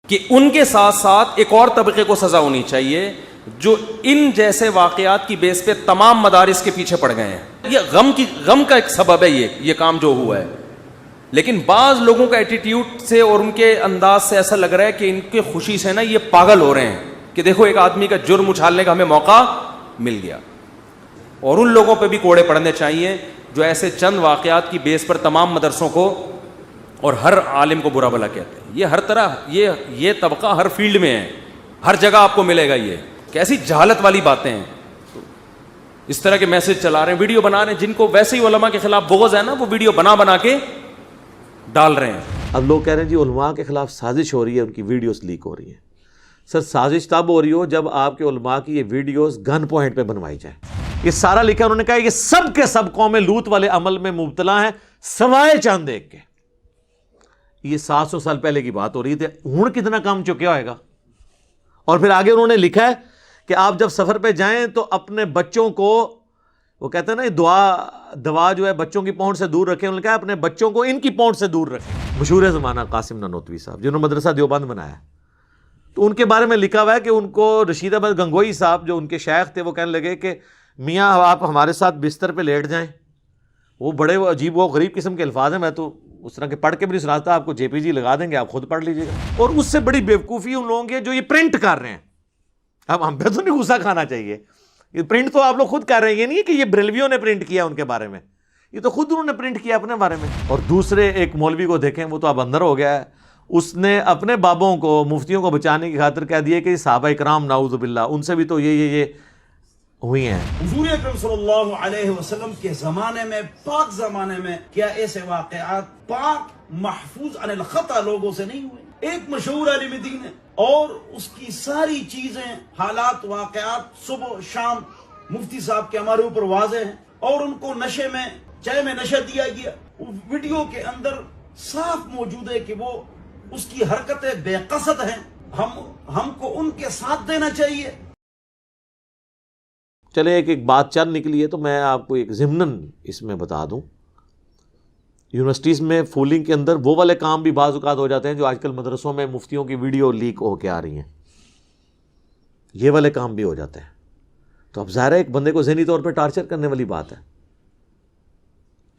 کہ ان کے ساتھ ساتھ ایک اور طبقے کو سزا ہونی چاہیے جو ان جیسے واقعات کی بیس پہ تمام مدارس کے پیچھے پڑ گئے ہیں. یہ غم کا ایک سبب ہے یہ کام جو ہوا ہے. لیکن بعض لوگوں کا ایٹیٹیوڈ سے اور ان کے انداز سے ایسا لگ رہا ہے کہ ان کے خوشی سے نا یہ پاگل ہو رہے ہیں کہ دیکھو ایک آدمی کا جرم اچھالنے کا ہمیں موقع مل گیا. اور ان لوگوں پہ بھی کوڑے پڑنے چاہیے جو ایسے چند واقعات کی بیس پر تمام مدرسوں کو اور ہر عالم کو برا بھلا کہتے ہیں. یہ ہر طرح یہ طبقہ ہر فیلڈ میں ہے, ہر جگہ آپ کو ملے گا. یہ کیسی جہالت والی باتیں ہیں. اس طرح کے میسج چلا رہے ہیں, ویڈیو بنا رہے ہیں, جن کو ویسے ہی علماء کے خلاف بغض ہے نا, وہ ویڈیو بنا کے ڈال رہے ہیں. اب لوگ کہہ رہے ہیں جی علماء کے خلاف سازش ہو رہی ہے, ان کی ویڈیوز لیک ہو رہی ہیں. سر سازش تب ہو رہی ہو جب آپ کے علماء کی یہ ویڈیوز گن پوائنٹ پہ بنوائی جائے. یہ سارا لکھا انہوں نے کہا یہ سب کے سب قوم لوط والے عمل میں مبتلا ہیں سوائے چاند ایک کے. یہ 700 سال پہلے کی بات ہو رہی تھی, ہن کتنا کام چکیا ہوئے گا. اور پھر آگے انہوں نے لکھا ہے کہ آپ جب سفر پہ جائیں تو اپنے بچوں کو, وہ کہتے ہیں نا دوا جو ہے بچوں کی پہنچ سے دور رکھیں. انہوں نے کہا اپنے بچوں کو ان کی پہنچ سے دور رکھیں. مشہور زمانہ قاسم نانوتوی صاحب جنہوں نے مدرسہ دیوبند بنایا, تو ان کے بارے میں لکھا ہوا ہے کہ ان کو رشید احمد گنگوئی صاحب جو ان کے شیخ تھے وہ کہنے لگے کہ میاں آپ ہمارے ساتھ بستر پہ لیٹ جائیں. وہ بڑے عجیب و غریب قسم کے الفاظ ہیں, میں تو اس طرح کے پڑھ کے بھی نہیں سناتا, آپ کو جے پی جی لگا دیں گے, آپ خود پڑھ لیجیے گا. اور اس سے بڑی بیوقوفی ان لوگوں کی جو یہ پرنٹ کر رہے ہیں. اب ہم پہ تو نہیں غصہ کھانا چاہیے, یہ پرنٹ تو آپ لوگ خود کر رہے ہیں. یہ نہیں ہے کہ یہ بریلویوں نے پرنٹ کیا ان کے بارے میں, یہ تو خود انہوں نے پرنٹ کیا اپنے بارے میں. اور دوسرے ایک مولوی کو دیکھیں, وہ تو اب اندر ہو گیا ہے, اس نے اپنے بابوں کو مفتیوں کو بچانے کی خاطر کہہ دیا کہ صحابہ کرام نعوذ باللہ ان سے بھی تو یہ ہوئی ہیں. حضور اکرم صلی اللہ علیہ وسلم کے زمانے میں, پاک زمانے میں, کیا ایسے واقعات پاک محفوظ عن الخطا لوگوں سے نہیں ہوئے؟ ایک مشہور عالم دین ہے اور اس کی ساری چیزیں, حالات, واقعات صبح شام مفتی صاحب کے ہمارے اوپر واضح ہیں, اور ان کو نشے میں, چائے میں نشہ دیا گیا. ویڈیو کے اندر صاف موجود ہے کہ وہ اس کی حرکتیں بے قصد ہیں. ہم کو ان کے ساتھ دینا چاہیے. چلے ایک بات چل نکلی ہے تو میں آپ کو ایک ضمناً اس میں بتا دوں. یونیورسٹیز میں فولنگ کے اندر وہ والے کام بھی بعض اوقات ہو جاتے ہیں جو آج کل مدرسوں میں مفتیوں کی ویڈیو لیک ہو کے آ رہی ہیں, یہ والے کام بھی ہو جاتے ہیں. تو اب ظاہر ہے ایک بندے کو ذہنی طور پہ ٹارچر کرنے والی بات ہے.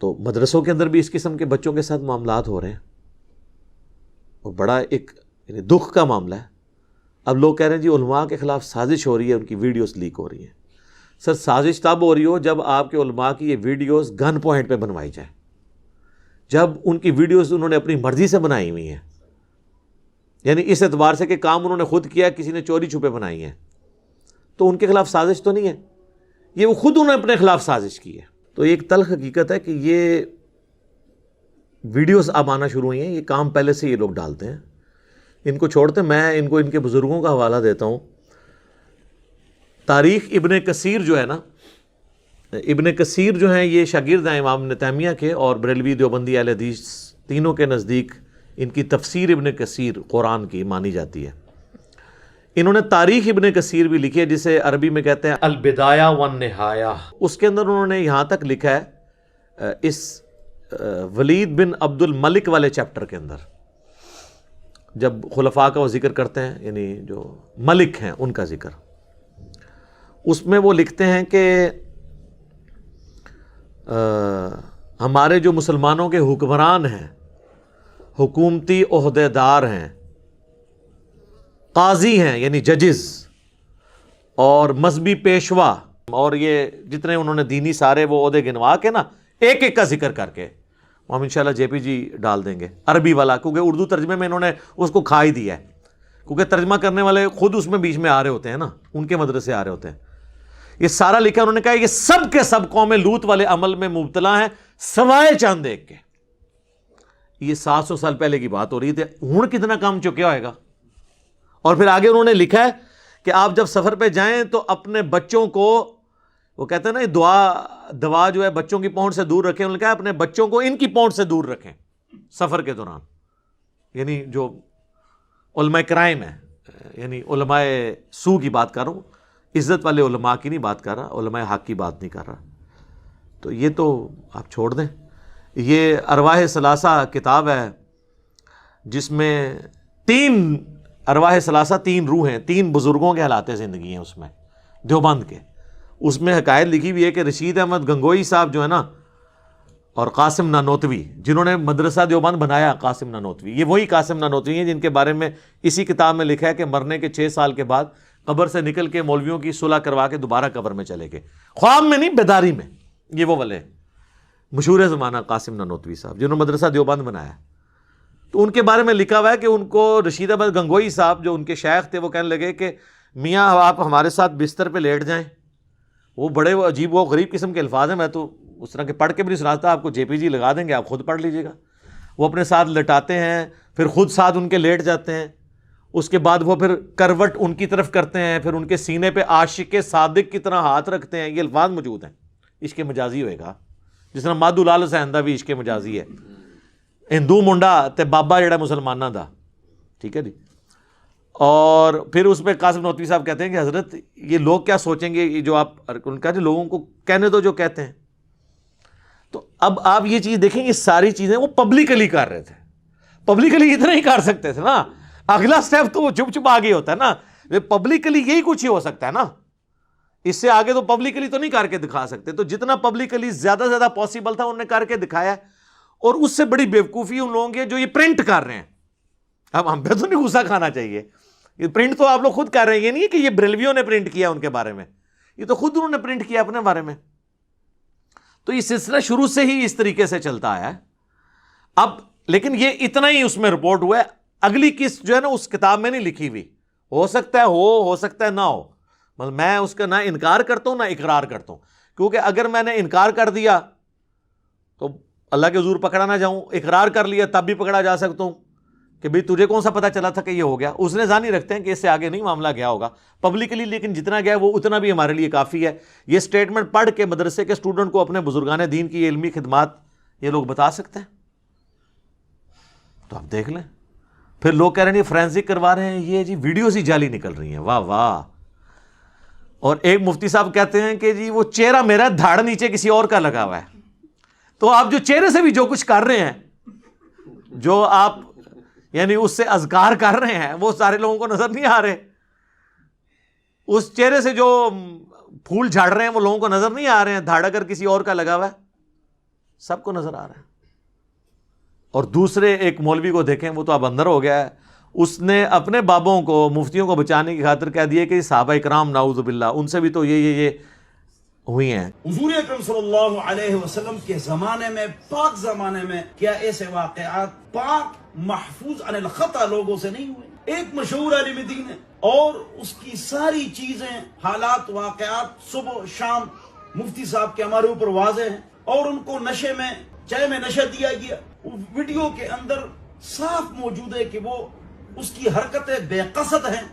تو مدرسوں کے اندر بھی اس قسم کے بچوں کے ساتھ معاملات ہو رہے ہیں, اور بڑا ایک دکھ کا معاملہ ہے. اب لوگ کہہ رہے ہیں جی علماء کے خلاف سازش ہو رہی ہے, ان کی ویڈیوز لیک ہو رہی ہیں. سر سازش تب ہو رہی ہو جب آپ کے علماء کی یہ ویڈیوز گن پوائنٹ پہ بنوائی جائے, جب ان کی ویڈیوز انہوں نے اپنی مرضی سے بنائی ہوئی ہیں, یعنی اس اعتبار سے کہ کام انہوں نے خود کیا, کسی نے چوری چھپے بنائی ہیں, تو ان کے خلاف سازش تو نہیں ہے, یہ وہ خود انہوں نے اپنے خلاف سازش کی ہے. تو ایک تلخ حقیقت ہے کہ یہ ویڈیوز اب آنا شروع ہوئی ہیں, یہ کام پہلے سے یہ لوگ ڈالتے ہیں. ان کو چھوڑتے, میں ان کو ان کے بزرگوں کا حوالہ دیتا ہوں. تاریخ ابن کثیر جو ہے نا, ابن کثیر جو ہیں یہ شاگرد ہیں امام ابن تیمیہ کے, اور بریلوی دیوبندی اہل حدیث تینوں کے نزدیک ان کی تفسیر ابن کثیر قرآن کی مانی جاتی ہے. انہوں نے تاریخ ابن کثیر بھی لکھی ہے, جسے عربی میں کہتے ہیں البدایہ والنہایہ. اس کے اندر انہوں نے یہاں تک لکھا ہے اس ولید بن عبد الملک والے چیپٹر کے اندر, جب خلفاء کا وہ ذکر کرتے ہیں, یعنی جو ملک ہیں ان کا ذکر, اس میں وہ لکھتے ہیں کہ ہمارے جو مسلمانوں کے حکمران ہیں, حکومتی عہدے دار ہیں, قاضی ہیں یعنی ججز, اور مذہبی پیشوا, اور یہ جتنے انہوں نے دینی سارے وہ عہدے گنوا کے نا ایک ایک کا ذکر کر کے, ہم انشاءاللہ جے پی جی ڈال دیں گے عربی والا, کیونکہ اردو ترجمے میں انہوں نے اس کو کھا ہی دیا ہے, کیونکہ ترجمہ کرنے والے خود اس میں بیچ میں آ رہے ہوتے ہیں نا, ان کے مدرسے آ رہے ہوتے ہیں. یہ سارا لکھا, انہوں نے کہا یہ سب کے سب قوم لوط والے عمل میں مبتلا ہیں سوائے چاند ایک کے. یہ 700 سال پہلے کی بات ہو رہی تھی, ہن کتنا کام چکیا ہوئے گا. اور پھر آگے انہوں نے لکھا ہے کہ آپ جب سفر پہ جائیں تو اپنے بچوں کو, وہ کہتے ہیں نا دوا جو ہے بچوں کی پہنچ سے دور رکھیں. انہوں نے کہا اپنے بچوں کو ان کی پہنچ سے دور رکھیں سفر کے دوران, یعنی جو علماء کرائم ہے, یعنی علماء سو کی بات کر رہا ہوں, عزت والے علماء کی نہیں بات کر رہا, علماء حق کی بات نہیں کر رہا. تو یہ تو آپ چھوڑ دیں. یہ ارواح ثلاثہ کتاب ہے جس میں 3 ارواح ثلاثہ 3 روح ہیں، 3 بزرگوں کے حالات زندگی ہیں اس میں، دیوبند کے. اس میں حکایت لکھی ہوئی ہے کہ رشید احمد گنگوئی صاحب جو ہے نا، اور قاسم نانوتوی جنہوں نے مدرسہ دیوبند بنایا، قاسم نانوتوی، یہ وہی قاسم نانوتوی ہیں جن کے بارے میں اسی کتاب میں لکھا ہے کہ مرنے کے 6 سال کے بعد قبر سے نکل کے مولویوں کی صلح کروا کے دوبارہ قبر میں چلے گئے، خواب میں نہیں، بیداری میں. یہ وہ والے مشہور زمانہ قاسم نانوتوی صاحب جنہوں نے مدرسہ دیوبند بنایا. تو ان کے بارے میں لکھا ہوا ہے کہ ان کو رشید احمد گنگوئی صاحب جو ان کے شیخ تھے وہ کہنے لگے کہ میاں آپ ہمارے ساتھ بستر پہ لیٹ جائیں. وہ بڑے عجیب و غریب قسم کے الفاظ ہیں، میں تو اس طرح کے پڑھ کے بھی نہیں سناتا، آپ کو JPG لگا دیں گے، آپ خود پڑھ لیجیے گا. وہ اپنے ساتھ لٹاتے ہیں، پھر خود ساتھ ان کے لیٹ جاتے ہیں، اس کے بعد وہ پھر کروٹ ان کی طرف کرتے ہیں، پھر ان کے سینے پہ عاشق صادق کی طرح ہاتھ رکھتے ہیں. یہ الفاظ موجود ہیں. عشق مجازی ہوئے گا، جس طرح مادو لال سہندا بھی عشق مجازی ہے. ہندو منڈا تے بابا جڑا مسلمانہ دا، ٹھیک ہے جی. اور پھر اس میں قاسم نانوتوی صاحب کہتے ہیں کہ حضرت یہ لوگ کیا سوچیں گے، یہ جو آپ ان کا جو لوگوں کو کہنے دو جو کہتے ہیں. تو اب آپ یہ چیز دیکھیں، یہ ساری چیزیں وہ پبلکلی کر رہے تھے. پبلکلی اتنا ہی کر سکتے تھے نا، اگلا سٹیپ تو وہ چپ چپ آگے ہوتا ہے نا. پبلکلی یہی کچھ ہی ہو سکتا ہے نا، اس سے آگے تو پبلکلی تو نہیں کر کے دکھا سکتے. تو جتنا پبلکلی زیادہ سے زیادہ پاسبل تھا انہوں نے کر کے دکھایا. اور اس سے بڑی بیوقوفی ان لوگوں کی جو یہ پرنٹ کر رہے ہیں. اب ہم پہ تو نہیں غصہ کھانا چاہیے، یہ پرنٹ تو آپ لوگ خود کر رہے ہیں. یہ نہیں ہے کہ یہ بریلویوں نے پرنٹ کیا ان کے بارے میں، یہ تو خود انہوں نے پرنٹ کیا اپنے بارے میں. تو یہ سلسلہ شروع سے ہی اس طریقے سے چلتا آیا ہے. اب لیکن یہ اتنا ہی اس میں رپورٹ ہوا ہے. اگلی قسط جو ہے نا اس کتاب میں نہیں لکھی ہوئی. ہو سکتا ہے ہو سکتا ہے نہ ہو. مطلب میں اس کا نہ انکار کرتا ہوں نہ اقرار کرتا ہوں، کیونکہ اگر میں نے انکار کر دیا تو اللہ کے حضور پکڑا نہ جاؤں، اقرار کر لیا تب بھی پکڑا جا سکتا ہوں کہ بھئی تجھے کون سا پتہ چلا تھا کہ یہ ہو گیا. اس نے ظاہر رکھتے ہیں کہ اس سے آگے نہیں معاملہ گیا ہوگا پبلکلی، لیکن جتنا گیا وہ اتنا بھی ہمارے لیے کافی ہے. یہ سٹیٹمنٹ پڑھ کے مدرسے کے اسٹوڈنٹ کو اپنے بزرگان دین کی علمی خدمات یہ لوگ بتا سکتے ہیں. تو آپ دیکھ لیں. پھر لوگ کہہ رہے ہیں فرینزک کروا رہے ہیں، یہ جی ویڈیوز ہی جعلی نکل رہی ہیں. واہ واہ. اور ایک مفتی صاحب کہتے ہیں کہ جی وہ چہرہ میرا دھاڑ نیچے کسی اور کا لگا ہوا ہے. تو آپ جو چہرے سے بھی جو کچھ کر رہے ہیں، جو آپ یعنی اس سے اذکار کر رہے ہیں، وہ سارے لوگوں کو نظر نہیں آ رہے. اس چہرے سے جو پھول جھاڑ رہے ہیں وہ لوگوں کو نظر نہیں آ رہے ہیں. دھاڑ اگر کسی اور کا لگا ہوا ہے، سب کو نظر آ رہا ہے. اور دوسرے ایک مولوی کو دیکھیں، وہ تو اب اندر ہو گیا ہے. اس نے اپنے بابوں کو، مفتیوں کو بچانے کی خاطر کہہ دیا کہ صحابہ کرام نعوذ باللہ ان سے بھی تو یہ ہوئی ہیں. حضور اکرم صلی اللہ علیہ وسلم کے زمانے میں، پاک زمانے میں، کیا ایسے واقعات پاک محفوظ عن الخطا لوگوں سے نہیں ہوئے؟ ایک مشہور عالم دین ہے اور اس کی ساری چیزیں، حالات، واقعات صبح شام مفتی صاحب کے ہمارے اوپر واضح ہیں. اور ان کو نشے میں، چائے میں نشہ دیا گیا. ویڈیو کے اندر صاف موجود ہے کہ وہ اس کی حرکتیں بے قصد ہیں.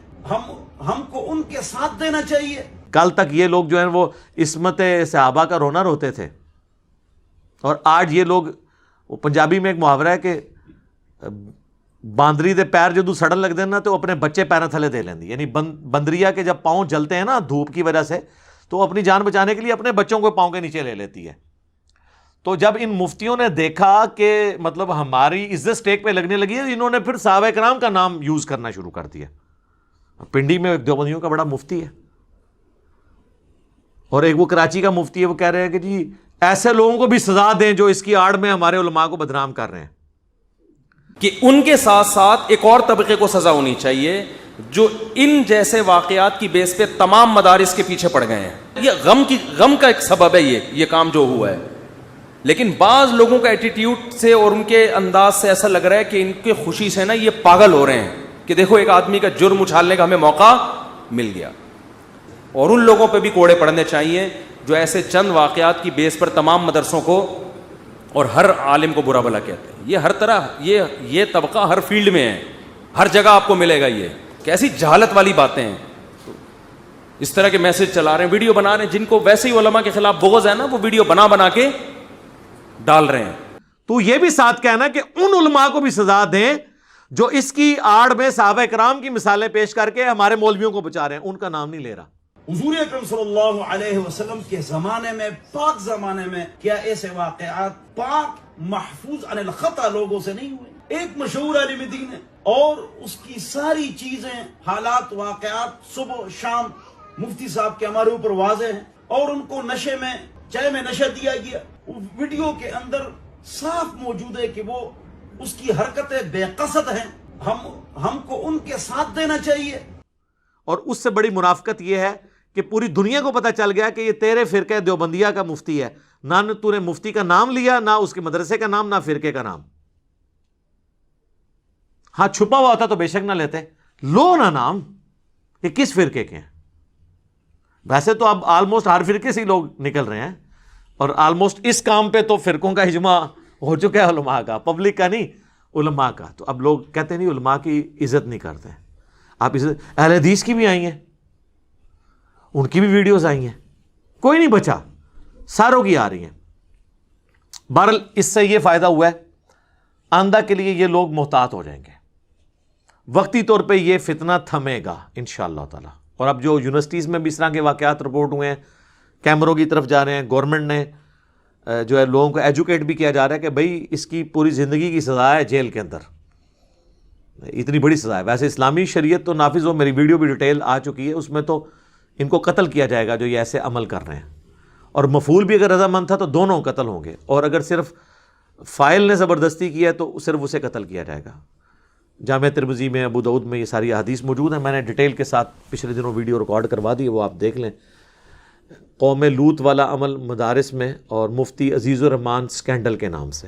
ہم کو ان کے ساتھ دینا چاہیے. کل تک یہ لوگ جو ہیں وہ عصمت صحابہ کا رونا روتے تھے، اور آج یہ لوگ، وہ پنجابی میں ایک محاورہ ہے کہ باندری دے پیر جدو سڑن لگ دینا تو اپنے بچے پیروں تھلے دے لیندی. یعنی بندریا کے جب پاؤں جلتے ہیں نا دھوپ کی وجہ سے، تو اپنی جان بچانے کے لیے اپنے بچوں کو پاؤں کے نیچے لے لیتی ہے. تو جب ان مفتیوں نے دیکھا کہ مطلب ہماری عزت سٹیک پہ لگنے لگی ہے، انہوں نے پھر صحابہ کرام کا نام یوز کرنا شروع کر دیا. پنڈی میں ایک دیوبندیوں کا بڑا مفتی ہے، اور ایک وہ کراچی کا مفتی ہے. وہ کہہ رہے ہیں کہ جی ایسے لوگوں کو بھی سزا دیں جو اس کی آڑ میں ہمارے علماء کو بدنام کر رہے ہیں. کہ ان کے ساتھ ساتھ ایک اور طبقے کو سزا ہونی چاہیے جو ان جیسے واقعات کی بیس پہ تمام مدارس کے پیچھے پڑ گئے ہیں. یہ غم کا ایک سبب ہے یہ کام جو ہوا ہے. لیکن بعض لوگوں کا ایٹیٹیوڈ سے اور ان کے انداز سے ایسا لگ رہا ہے کہ ان کے خوشی سے نا یہ پاگل ہو رہے ہیں کہ دیکھو ایک آدمی کا جرم اچھالنے کا ہمیں موقع مل گیا. اور ان لوگوں پہ بھی کوڑے پڑنے چاہیے جو ایسے چند واقعات کی بیس پر تمام مدرسوں کو اور ہر عالم کو برا بھلا کہتے ہیں. یہ ہر طرح یہ طبقہ ہر فیلڈ میں ہے، ہر جگہ آپ کو ملے گا. یہ کیسی جہالت والی باتیں ہیں. اس طرح کے میسج چلا رہے ہیں، ویڈیو بنا رہے ہیں. جن کو ویسے ہی علماء کے خلاف بغض ہے نا، وہ ویڈیو بنا کے ڈال رہے ہیں. تو یہ بھی ساتھ کہنا کہ ان علماء کو بھی سزا دیں جو اس کی آڑ میں صحابہ کرام کی مثالیں پیش کر کے ہمارے مولویوں کو بچا رہے ہیں. ان کا نام نہیں لے رہا. حضور اکرم صلی اللہ علیہ وسلم کے زمانے میں، پاک زمانے میں، کیا ایسے واقعات پاک محفوظ عن الخطا لوگوں سے نہیں ہوئے؟ ایک مشہور عالم دین ہے اور اس کی ساری چیزیں حالات واقعات صبح شام مفتی صاحب کے ہمارے اوپر واضح ہیں اور ان کو نشے میں چائے میں نشہ دیا گیا. ویڈیو کے اندر صاف موجود ہے کہ وہ اس کی حرکتیں بے قصد ہیں. ہم کو ان کے ساتھ دینا چاہیے. اور اس سے بڑی منافقت یہ ہے کہ پوری دنیا کو پتہ چل گیا کہ یہ تیرے فرقہ دیوبندیہ کا مفتی ہے. نہ تو نے مفتی کا نام لیا، نہ اس کے مدرسے کا نام، نہ فرقے کا نام. ہاں چھپا ہوا ہوتا تو بے شک نہ لیتے، لو نہ نام. یہ کس فرقے کے ہیں؟ ویسے تو اب آلموسٹ ہر فرقے سے ہی لوگ نکل رہے ہیں، اور آلموسٹ اس کام پہ تو فرقوں کا اجماع ہو چکا ہے علماء کا، پبلک کا نہیں، علماء کا. تو اب لوگ کہتے نہیں علماء کی عزت نہیں کرتے. آپ عزت اہل حدیث کی بھی آئی ہیں، ان کی بھی ویڈیوز آئی ہیں، کوئی نہیں بچا، ساروں کی آ رہی ہیں. بہرحال اس سے یہ فائدہ ہوا ہے، آئندہ کے لیے یہ لوگ محتاط ہو جائیں گے. وقتی طور پہ یہ فتنہ تھمے گا انشاءاللہ تعالی. اور اب جو یونیورسٹیز میں بھی اس طرح کے واقعات رپورٹ ہوئے ہیں، کیمروں کی طرف جا رہے ہیں، گورنمنٹ نے جو ہے لوگوں کو ایجوکیٹ بھی کیا جا رہا ہے کہ بھائی اس کی پوری زندگی کی سزا ہے جیل کے اندر، اتنی بڑی سزا ہے. ویسے اسلامی شریعت تو نافذ ہو، میری ویڈیو بھی ڈیٹیل آ چکی ہے، اس میں تو ان کو قتل کیا جائے گا جو یہ ایسے عمل کر رہے ہیں. اور مفعول بھی اگر رضامند تھا تو دونوں قتل ہوں گے، اور اگر صرف فاعل نے زبردستی کیا ہے تو صرف اسے قتل کیا جائے گا. جامعہ ترمذی میں، ابو داؤد میں یہ ساری احادیث موجود ہیں. میں نے ڈیٹیل کے ساتھ پچھلے دنوں ویڈیو ریکارڈ کروا دی، وہ آپ دیکھ لیں. قوم لوط والا عمل مدارس میں، اور مفتی عزیز الرحمان سکینڈل کے نام سے،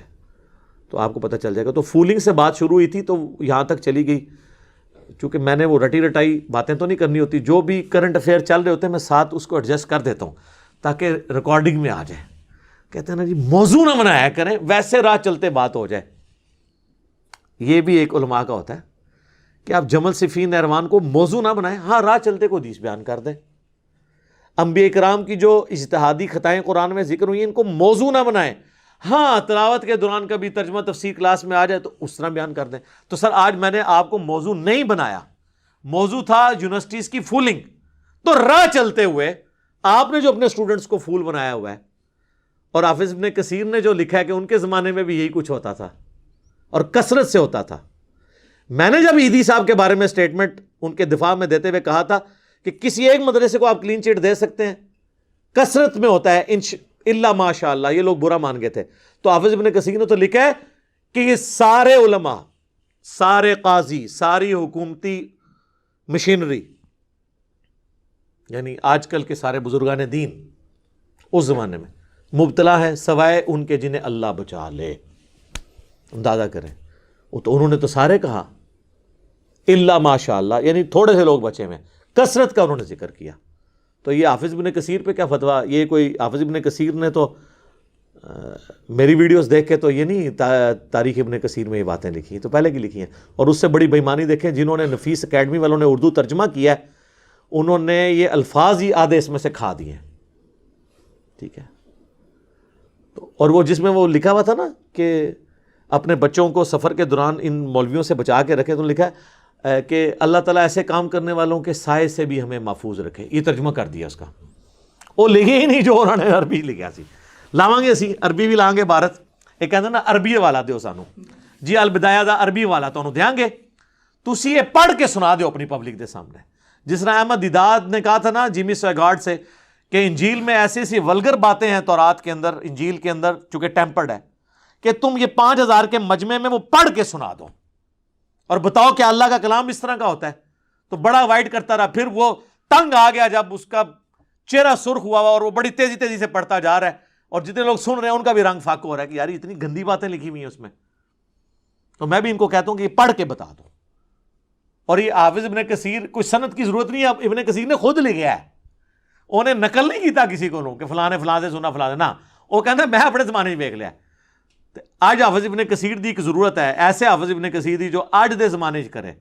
تو آپ کو پتہ چل جائے گا. تو فولنگ سے بات شروع ہوئی تھی تو یہاں تک چلی گئی. چونکہ میں نے وہ رٹی رٹائی باتیں تو نہیں کرنی ہوتی، جو بھی کرنٹ افیئر چل رہے ہوتے ہیں میں ساتھ اس کو ایڈجسٹ کر دیتا ہوں تاکہ ریکارڈنگ میں آ جائے. کہتے ہیں نا جی موضوع نہ بنایا کریں، ویسے راہ چلتے بات ہو جائے. یہ بھی ایک علماء کا ہوتا ہے کہ آپ جمل صفین نہروان کو موضوع نہ بنائیں، ہاں راہ چلتے کو حدیث بیان کر دیں. انبیاء کرام کی جو اجتہادی خطائیں قرآن میں ذکر ہوئی ہیں ان کو موضوع نہ بنائیں، ہاں تلاوت کے دوران کبھی ترجمہ تفسیر کلاس میں آ جائے تو اس طرح بیان کر دیں. تو سر آج میں نے آپ کو موضوع نہیں بنایا، موضوع تھا یونیورسٹیز کی فولنگ. تو راہ چلتے ہوئے آپ نے جو اپنے اسٹوڈنٹس کو فول بنایا ہوا ہے، اور حافظ ابن کثیر نے جو لکھا ہے کہ ان کے زمانے میں بھی یہی کچھ ہوتا تھا اور کثرت سے ہوتا تھا. میں نے جب عیدی صاحب کے بارے میں سٹیٹمنٹ ان کے دفاع میں دیتے ہوئے کہا تھا کہ کسی ایک مدرسے کو آپ کلین چٹ دے سکتے ہیں، کثرت میں ہوتا ہے اللہ ماشاء اللہ، یہ لوگ برا مان گئے تھے. تو حافظ ابن کثیر نے تو لکھا ہے کہ یہ سارے علماء، سارے قاضی، ساری حکومتی مشینری، یعنی آج کل کے سارے بزرگان دین اس زمانے میں مبتلا ہے سوائے ان کے جنہیں اللہ بچا لے. اندازہ کریں، وہ تو انہوں نے تو سارے کہا اللہ ماشاء اللہ، یعنی تھوڑے سے لوگ بچے ہوئے، کثرت کا انہوں نے ذکر کیا. تو یہ حافظ ابن کثیر پہ کیا فتویٰ؟ یہ کوئی حافظ ابن کثیر نے تو میری ویڈیوز دیکھ کے تو یہ نہیں تاریخ ابن کثیر میں یہ باتیں لکھی ہیں، تو پہلے کی لکھی ہیں. اور اس سے بڑی بےایمانی دیکھیں، جنہوں نے نفیس اکیڈمی والوں نے اردو ترجمہ کیا ہے انہوں نے یہ الفاظ ہی آدھے اس میں سے کھا دیے ہیں. ٹھیک ہے، تو اور وہ جس میں وہ لکھا ہوا تھا نا کہ اپنے بچوں کو سفر کے دوران ان مولویوں سے بچا کے رکھے، تو لکھا ہے کہ اللہ تعالیٰ ایسے کام کرنے والوں کے سائے سے بھی ہمیں محفوظ رکھے. یہ ترجمہ کر دیا اس کا، وہ لکھے ہی نہیں جو انہوں نے عربی لکھا سی. لاواں گے اسی عربی بھی لائیں گے بھارت. یہ کہتے ہیں نا عربی والا دیو سانو جی، البدایہ دا عربی والا تو دیں گے، تسی یہ پڑھ کے سنا دیو اپنی پبلک دے سامنے. جس طرح احمد دیداد نے کہا تھا نا جیمی سویگارڈ سے کہ انجیل میں ایسی ایسی ولگر باتیں ہیں تورات کے اندر، انجیل کے اندر چونکہ ٹیمپرڈ ہے، کہ تم یہ 5000 کے مجمع میں وہ پڑھ کے سنا دو اور بتاؤ کہ اللہ کا کلام اس طرح کا ہوتا ہے. تو بڑا وائٹ کرتا رہا. پھر وہ تنگ آ گیا جب اس کا چہرہ سرخ ہوا اور وہ بڑی تیزی تیزی سے پڑھتا جا رہا ہے، اور جتنے لوگ سن رہے ہیں ان کا بھی رنگ فاق ہو رہا ہے کہ یار اتنی گندی باتیں لکھی ہوئی ہیں اس میں. تو میں بھی ان کو کہتا ہوں کہ یہ پڑھ کے بتا دو. اور یہ حافظ ابن کثیر کوئی سند کی ضرورت نہیں ہے، ابن کثیر نے خود لکھا ہے، انہیں نقل نہیں کیتا کسی کو کہ فلاں نے فلاں سے سنا فلاں سے، نہ وہ کہتا ہے میں اپنے زمانے میں دیکھ لیا. آج حافظ ابن کثیر دی ایک ضرورت ہے، ایسے حافظ ابن کثیر دی جو آج دے زمانے کرے.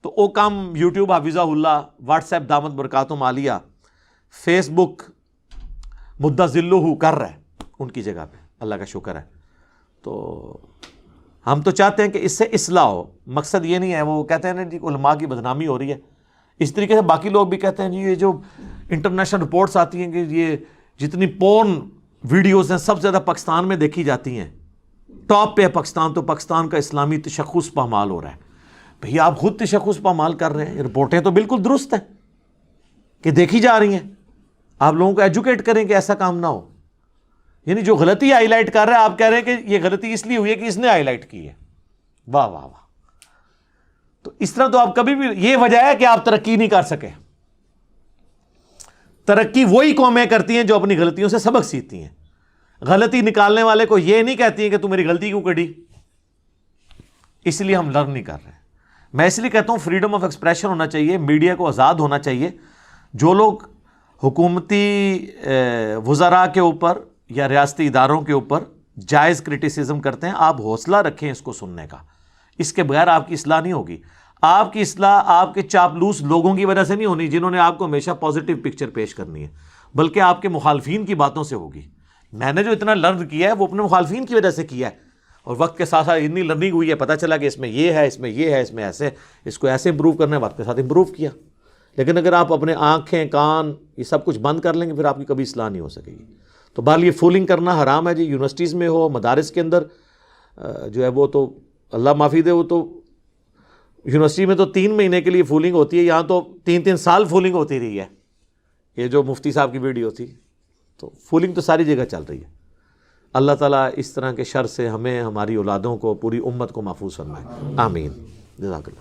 تو وہ کام یوٹیوب حافظہ اللہ، واٹس ایپ دامت برکاتہم عالیہ، فیس بک مدہ ذلہ کر رہا ہے ان کی جگہ پہ، اللہ کا شکر ہے. تو ہم تو چاہتے ہیں کہ اس سے اصلاح ہو، مقصد یہ نہیں ہے. وہ کہتے ہیں نا جی علماء کی بدنامی ہو رہی ہے، اس طریقے سے باقی لوگ بھی کہتے ہیں جی یہ جو انٹرنیشنل رپورٹس آتی ہیں کہ یہ جتنی پورن ویڈیوز ہیں سب سے زیادہ پاکستان میں دیکھی جاتی ہیں. ٹاپ پہ ہے پاکستان، تو پاکستان کا اسلامی تشخص پامال ہو رہا ہے۔ بھئی آپ خود تشخص پامال کر رہے ہیں، رپورٹیں تو بالکل درست ہیں کہ دیکھی جا رہی ہیں، آپ لوگوں کو ایجوکیٹ کریں کہ ایسا کام نہ ہو۔ یعنی جو غلطی ہائی لائٹ کر رہا ہے آپ کہہ رہے ہیں کہ یہ غلطی اس لیے ہوئی ہے کہ اس نے ہائی لائٹ کی ہے۔ واہ واہ واہ! تو اس طرح تو آپ کبھی بھی، یہ وجہ ہے کہ آپ ترقی نہیں کر سکے۔ ترقی وہی قومیں کرتی ہیں جو اپنی غلطیوں سے سبق سیکھتی ہیں۔ غلطی نکالنے والے کو یہ نہیں کہتی ہیں کہ تم میری غلطی کیوں کڑی، اس لیے ہم لرن نہیں کر رہے ہیں۔ میں اس لیے کہتا ہوں فریڈم آف ایکسپریشن ہونا چاہیے، میڈیا کو آزاد ہونا چاہیے۔ جو لوگ حکومتی وزراء کے اوپر یا ریاستی اداروں کے اوپر جائز کرٹیسزم کرتے ہیں، آپ حوصلہ رکھیں اس کو سننے کا، اس کے بغیر آپ کی اصلاح نہیں ہوگی۔ آپ کی اصلاح آپ کے چاپلوس لوگوں کی وجہ سے نہیں ہونی جنہوں نے آپ کو ہمیشہ پازیٹیو پکچر پیش کرنی ہے، بلکہ آپ کے مخالفین کی باتوں سے ہوگی۔ میں نے جو اتنا لرن کیا ہے وہ اپنے مخالفین کی وجہ سے کیا ہے، اور وقت کے ساتھ ساتھ اتنی لرننگ ہوئی ہے، پتہ چلا کہ اس میں یہ ہے، اس میں یہ ہے، اس میں ایسے، اس کو ایسے امپروو کرنا ہے، وقت کے ساتھ امپروو کیا۔ لیکن اگر آپ اپنے آنکھیں کان یہ سب کچھ بند کر لیں گے پھر آپ کی کبھی اصلاح نہیں ہو سکے گی۔ تو بہرحال یہ فولنگ کرنا حرام ہے جی، یونیورسٹیز میں ہو، مدارس کے اندر جو ہے وہ تو اللہ معافی دے، وہ تو یونیورسٹی میں تو 3 مہینے کے لیے فولنگ ہوتی ہے، یہاں تو 3 سال فولنگ ہوتی رہی ہے۔ یہ جو مفتی صاحب کی ویڈیو تھی، تو فولنگ تو ساری جگہ چل رہی ہے۔ اللہ تعالیٰ اس طرح کے شر سے ہمیں، ہماری اولادوں کو، پوری امت کو محفوظ فرمائے، آمین، جزاک اللہ۔